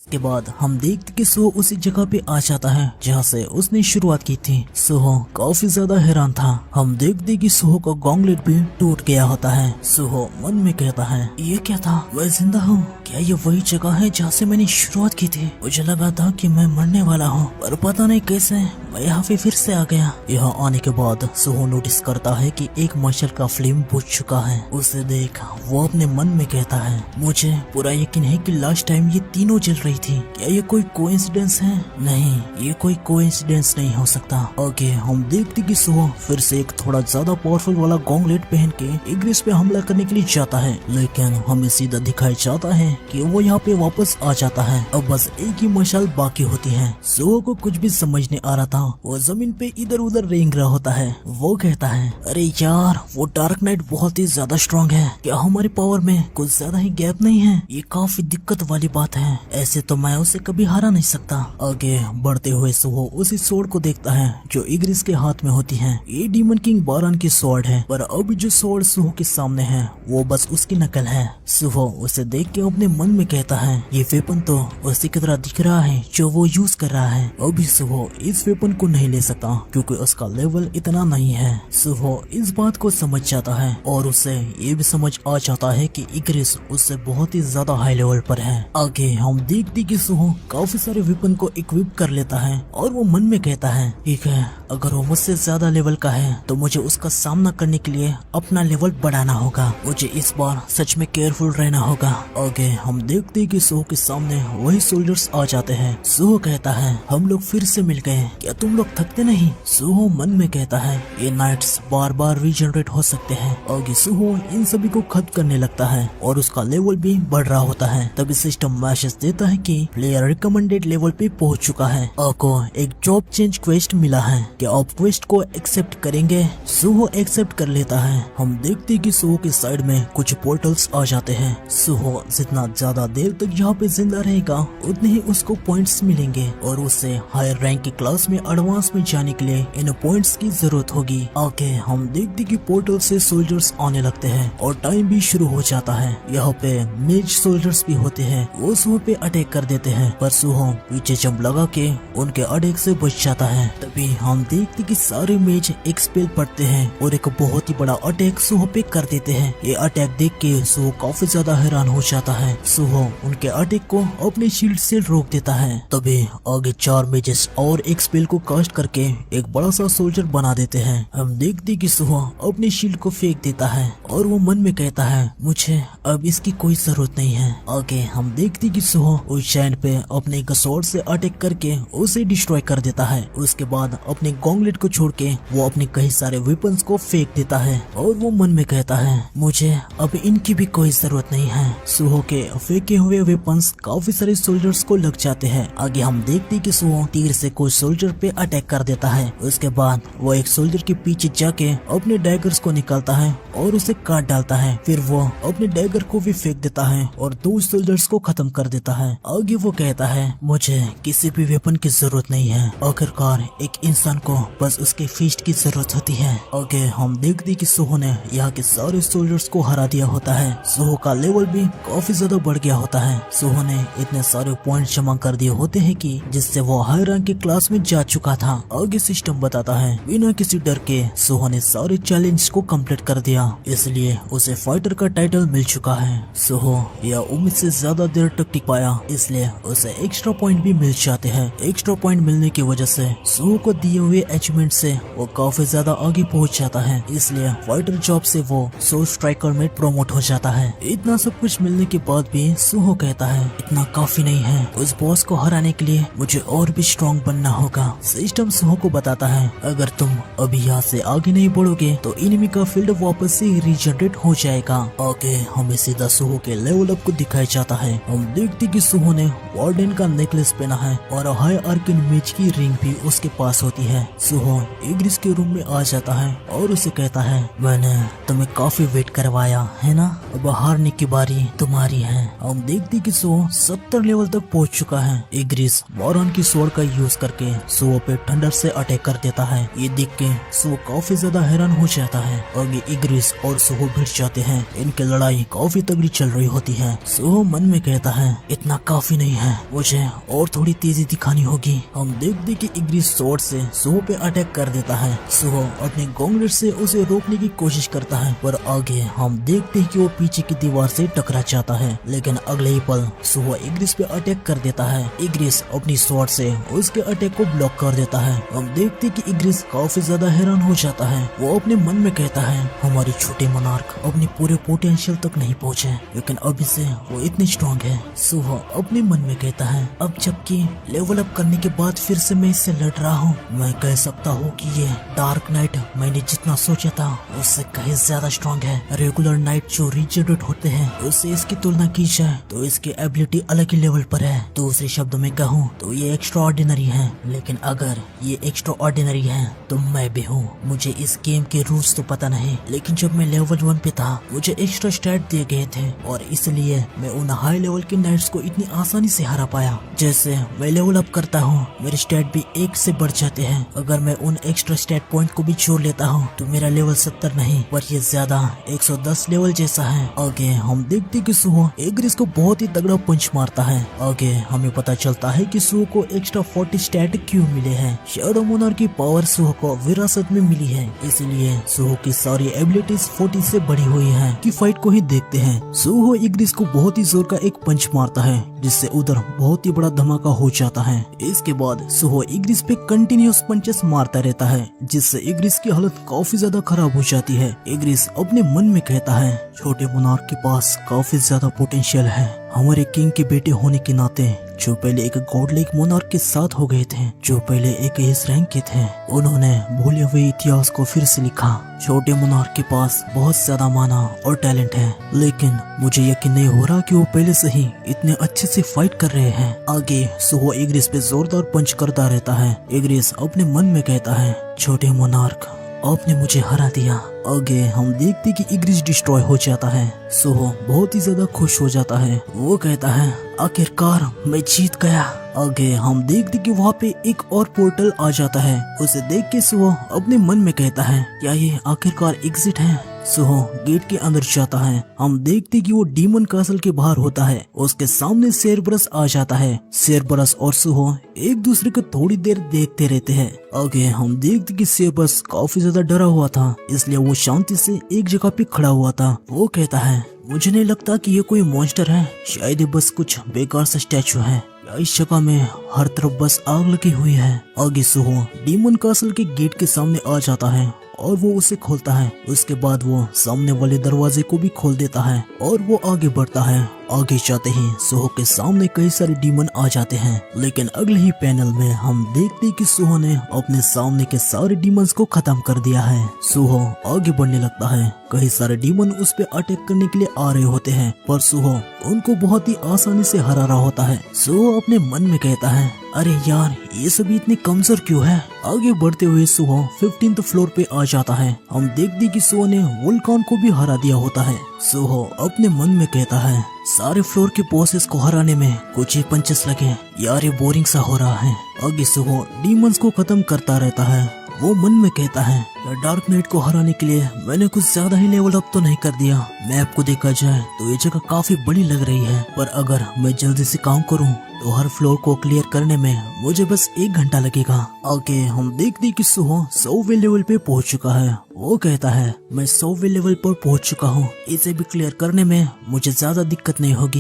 के बाद हम देखते कि सुहो उसी जगह पे आ जाता है जहाँ से उसने शुरुआत की थी। सुहो काफी ज्यादा हैरान था। हम देखते कि सुहो का गॉन्गलेट भी टूट गया होता है। सुहो मन में कहता है, ये क्या था, मैं जिंदा हूँ? क्या ये वही जगह है जहाँ से मैंने शुरुआत की थी? मुझे लगा था कि मैं मरने वाला हूँ, पर पता नहीं कैसे मैं यहाँ पे फिर से आ गया। यहाँ आने के बाद सुहो नोटिस करता है कि एक मशाल का फ्लेम बुझ चुका है। उसे देख वो अपने मन में कहता है, मुझे पूरा यकीन है कि लास्ट टाइम ये तीनों जल रही थी। क्या ये कोई कोइंसिडेंस है? नहीं, ये कोई कोइंसिडेंस नहीं हो सकता। आगे हम देखते कि सुहो फिर से एक थोड़ा ज्यादा पावरफुल वाला गॉन्गलेट पहन के इग्रिस पे हमला करने के लिए जाता है, लेकिन हमें सीधा दिखाई जाता है कि वो यहाँ पे वापस आ जाता है। अब बस एक ही मशाल बाकी होती है। सुहो को कुछ भी समझ नहीं आ रहा था। वो जमीन पे इधर उधर रेंग रहा होता है। वो कहता है, अरे यार, वो डार्क नाइट बहुत ही ज्यादा स्ट्रॉन्ग है। क्या हमारी पावर में कुछ ज्यादा ही गैप नहीं है? ये काफी दिक्कत वाली बात है। ऐसे तो मैं उसे कभी हरा नहीं सकता। आगे बढ़ते हुए सुहो उसी स्वॉर्ड को देखता है जो इग्रिस के हाथ में होती है। ये डीमन किंग बारान की स्वॉर्ड है, पर अभी जो स्वॉर्ड सुहो के सामने है वो बस उसकी नकल है। सुहो उसे देख के अपने मन में कहता है, ये वेपन तो उसी की तरह दिख रहा है जो वो यूज कर रहा है। अभी सुहो इस वेपन को नहीं ले सकता क्योंकि उसका लेवल इतना नहीं है। सुहो इस बात को समझ जाता है और उसे ये भी समझ आ जाता है कि इग्रिस उससे बहुत ही ज्यादा हाई लेवल पर है। आगे हम देखते कि सुहो काफी सारे वेपन को इक्विप कर लेता है और वो मन में कहता है, ठीक है, अगर वो मुझसे ज्यादा लेवल का है तो मुझे उसका सामना करने के लिए अपना लेवल बढ़ाना होगा। मुझे इस बार सच में केयरफुल रहना होगा। आगे हम देखते कि सुहो के सामने वही सोल्जर्स आ जाते हैं। सुहो कहता है, हम लोग फिर से मिल गए, क्या तुम लोग थकते नहीं? सुहो मन में कहता है, ये नाइट्स बार बार रीजनरेट हो सकते हैं। आगे सुहो इन सभी को खत्म करने लगता है और उसका लेवल भी बढ़ रहा होता है। तभी सिस्टम मैसेज देता है कि प्लेयर रिकमेंडेड लेवल पे पहुंच चुका है। आपको एक जॉब चेंज क्वेस्ट मिला है, क्या आप क्वेस्ट को एक्सेप्ट करेंगे? सुहो एक्सेप्ट कर लेता है। हम देखते कि सुहो के साइड में कुछ पोर्टल्स आ जाते हैं। सुहो जितना ज्यादा देर तक यहाँ पे जिंदा रहेगा उतने ही उसको पॉइंट्स मिलेंगे और उसे हायर रैंक की क्लास में एडवांस में जाने के लिए इन पॉइंट्स की जरूरत होगी। आगे हम देखते कि पोर्टल से सोल्जर्स आने लगते हैं और टाइम भी शुरू हो जाता है। यहाँ पे मेज सोल्जर्स भी होते हैं, वो सुहो पे अटैक कर देते हैं, पर सुहो पीछे जंप लगा के उनके अटैक से बच जाता है। तभी हम देखते कि सारे मेज एक स्पेल पड़ते हैं और एक बहुत ही बड़ा अटैक सुहो पे कर देते हैं। ये अटैक देख के सुहो काफी ज्यादा हैरान हो जाता है। सुहो उनके अटैक को अपने शील्ड से रोक देता है। तभी आगे 4 मेजेस और एक स्पेल को कास्ट करके एक बड़ा सा सोल्जर बना देते हैं। हम देखते कि सुहो अपने शील्ड को फेंक देता है और वो मन में कहता है, मुझे अब इसकी कोई जरूरत नहीं है। आगे हम देखते कि सुहो उस जायंट पे अपने एक स्वॉर्ड से अटैक करके उसे डिस्ट्रॉय कर देता है। उसके बाद अपने गॉन्गलेट को छोड़ के वो अपने कई सारे वेपन्स को फेंक देता है और वो मन में कहता है, मुझे अब इनकी भी कोई जरूरत नहीं है। सुहो के फेंके हुए वेपन्स काफी सारे सोल्जर्स को लग जाते हैं। आगे हम देखते कि सुहो तीर से कुछ सोल्जर पे अटैक कर देता है। उसके बाद वो एक सोल्जर के पीछे जाके अपने डैगर्स को निकालता है और उसे काट डालता है। फिर वो अपने डैगर को भी फेंक देता है और 2 सोल्जर्स को खत्म कर देता है। आगे वो कहता है, मुझे किसी भी वेपन की जरूरत नहीं है। आखिरकार एक इंसान को बस उसके फीस्ट की जरूरत होती है। आगे हम देखते कि सुहो ने यहाँ के सारे सोल्जर्स को हरा दिया होता है। सुहो का लेवल भी काफी ज्यादा बढ़ गया होता है। सुहो ने इतने सारे पॉइंट जमा कर दिए होते हैं कि जिससे वो हाई रैंक के क्लास में जा चुका था। आगे सिस्टम बताता है, बिना किसी डर के सुहो ने सारे चैलेंज को कंप्लीट कर दिया, इसलिए उसे फाइटर का टाइटल मिल चुका है। सुहो यह उम्मीद से ज्यादा देर तक टिक पाया, इसलिए उसे एक्स्ट्रा पॉइंट भी मिल जाते हैं। एक्स्ट्रा पॉइंट मिलने की वजह से सुहो को दिए हुए अचीवमेंट से वो काफी ज्यादा आगे पहुंच जाता है, इसलिए फाइटर जॉब से वो सोल स्ट्राइकर में प्रमोट हो जाता है। इतना सब कुछ मिलने के बाद भी सुहो कहता है, इतना काफी नहीं है, उस बॉस को हराने के लिए मुझे और भी स्ट्रॉन्ग बनना होगा। सिस्टम सुहो को बताता है, अगर तुम अभी यहाँ से आगे नहीं बढ़ोगे तो इनिमी का फील्ड वापस से रीजनरेट हो जाएगा। आगे हमें सीधा सुहो के लेवल अप को दिखाया जाता है। हम देखते कि सुहो ने वार्डन का नेकलेस पहना है और हाई आर्कन मेज की रिंग भी उसके पास होती है। सुहो इग्रिस के रूम में आ जाता है और उसे कहता है, मैंने तुम्हें काफी वेट करवाया है ना, अब हारने की बारी तुम्हारी है। हम देखते कि सुहो 70 लेवल तक पहुंच चुका है। इग्रिस बारान की स्वॉर्ड का यूज करके सुहो पे थंडर से अटैक कर देता है। ये देख के सुहो काफी ज्यादा हैरान हो जाता है। आगे इग्रिस इग्रिस और सुहो भिड़ जाते हैं। इनकी लड़ाई काफी तगड़ी चल रही होती है। सुहो मन में कहता है इतना काफी नहीं है, मुझे और थोड़ी तेजी दिखानी होगी। हम देखते कि इग्रिस स्वॉर्ड से सुहो पे अटैक कर देता है। सुहो अपने गॉन्गलेट से उसे रोकने की कोशिश करता है, पर आगे हम देखते हैं कि वो पीछे की दीवार से टकरा जाता है। लेकिन अगले ही पल सुहो इग्रिस पे अटैक कर देता है। इग्रिस अपनी स्वॉर्ड से उसके अटैक को ब्लॉक कर देता है। हम देखते कि इग्रिस काफी ज्यादा हैरान हो जाता है। वो अपने मन में कहता है हमारी छोटे मोनार्क अपने पूरे पोटेंशियल तक नहीं पहुँचे, लेकिन अभी से वो इतने स्ट्रॉन्ग है। सुहो अपने मन में कहता है अब जबकि लेवल अप करने के बाद फिर से मैं इससे लड़ रहा हूँ, मैं कह सकता हूँ कि ये डार्क नाइट मैंने जितना सोचा था उससे कहीं ज्यादा स्ट्रॉन्ग है। रेगुलर नाइट जो रीजनरेट होते हैं उससे इसकी तुलना की जाए तो इसकी एबिलिटी अलग ही लेवल पर है। दूसरे शब्दों में कहूँ तो ये एक्स्ट्रा ऑर्डिनरी है, लेकिन अगर ये एक्स्ट्रा ऑर्डिनरी है तो मैं भी हूँ। मुझे इस गेम के रूल्स तो पता नहीं, लेकिन जब मैं लेवल 1 पे था मुझे एक्स्ट्रा स्टैट दिए गए थे और इसलिए मैं उन हाई लेवल के नाइट्स को इतनी आसानी से हरा पाया। जैसे मैं लेवल अप करता हूँ मेरे स्टैट भी 1 से बढ़ जाते हैं। अगर मैं उन एक्स्ट्रा स्टैट पॉइंट को भी जोड़ लेता हूँ तो मेरा लेवल 70 नहीं पर ये ज्यादा 110 लेवल जैसा है। आगे हम देखते कि सुहो इग्रिस को बहुत ही तगड़ा पंच मारता है। आगे हमें पता चलता है कि सुहो को एक्स्ट्रा 40 स्टैट क्यों मिले हैं। शैडो मोनार्क की पावर सुहो को विरासत में मिली है, इसलिए सुहो की सारी एबिलिटीज 40 से बढ़ी हुई है। की फाइट को ही देखते हैं। सुहो इग्रिस को बहुत ही जोर का एक पंच मारता है जिससे उधर बहुत ही बड़ा धमाका हो जाता है। इसके बाद सुहो इग्रिस पे कंटिन्यूस पंचेस मारता रहता है जिससे इग्रिस की हालत काफी ज्यादा खराब हो जाती है। इग्रिस अपने मन में कहता है छोटे मोनार्क के पास काफी ज्यादा पोटेंशियल है। हमारे किंग के बेटे होने के नाते जो पहले एक गॉडलाइक मोनार्क के साथ हो गए थे, जो पहले एक एस रैंक के थे, उन्होंने भूले हुए इतिहास को फिर से लिखा। छोटे मोनार्क के पास बहुत ज्यादा माना और टैलेंट है, लेकिन मुझे यकीन नहीं हो रहा कि वो पहले से ही इतने अच्छे से फाइट कर रहे हैं। आगे सुहो इग्रिस पे जोरदार पंच करता रहता है। इग्रिस अपने मन में कहता है छोटे मोनार्क आपने मुझे हरा दिया। आगे हम देखते कि इग्रिस डिस्ट्रॉय हो जाता है। सुहो बहुत ही ज्यादा खुश हो जाता है। वो कहता है आखिरकार मैं जीत गया। आगे हम देखते कि वहाँ पे एक और पोर्टल आ जाता है। उसे देख के सुहो अपने मन में कहता है क्या ये आखिरकार एग्जिट है। सुहो गेट के अंदर जाता है। हम देखते कि वो डीमन कासल के बाहर होता है। उसके सामने सेरबरस आ जाता है। सेरबरस और सुहो एक दूसरे को थोड़ी देर देखते रहते हैं। आगे हम देखते कि सेरबरस काफी ज्यादा डरा हुआ था, इसलिए वो शांति से एक जगह पे खड़ा हुआ था। वो कहता है मुझे नहीं लगता कि ये कोई मॉन्स्टर है, शायद ये बस कुछ बेकार सा स्टैचू है। इस जगह में हर तरफ बस आग लगी हुई है। आगे सुहो डीमन कासल के गेट के सामने आ जाता है और वो उसे खोलता है। उसके बाद वो सामने वाले दरवाजे को भी खोल देता है और वो आगे बढ़ता है। आगे जाते ही सुहो के सामने कई सारे डीमन आ जाते हैं, लेकिन अगले ही पैनल में हम देखते कि सुहो ने अपने सामने के सारे डीमंस को खत्म कर दिया है। सुहो आगे बढ़ने लगता है। कई सारे डीमन उस पे अटैक करने के लिए आ रहे होते हैं, पर सुहो उनको बहुत ही आसानी से हरा रहा होता है। सुहो अपने मन में कहता है अरे यार ये सभी इतने कमजोर क्यों है। आगे बढ़ते हुए सुहो 15th फ्लोर पे आ जाता है। हम देखते कि सुहो ने वुल्कान को भी हरा दिया होता है। सुहो अपने मन में कहता है सारे फ्लोर के बॉसेस को हराने में कुछ ही पंचेस लगे, यार ये बोरिंग सा हो रहा है। आगे सुहो डीमंस को खत्म करता रहता है। वो मन में कहता है डार्क नाइट को हराने के लिए मैंने कुछ ज्यादा ही लेवल अप तो नहीं कर दिया। मैप को देखा जाए तो ये जगह काफी बड़ी लग रही है, पर अगर मैं जल्दी से काम करूं तो हर फ्लोर को क्लियर करने में मुझे बस 1 घंटा लगेगा। आगे हम देखते कि सुहो 100वें लेवल पे पहुंच चुका है। वो कहता है मैं 100वें लेवल पर पहुंच चुका हूँ, इसे भी क्लियर करने में मुझे ज्यादा दिक्कत नहीं होगी।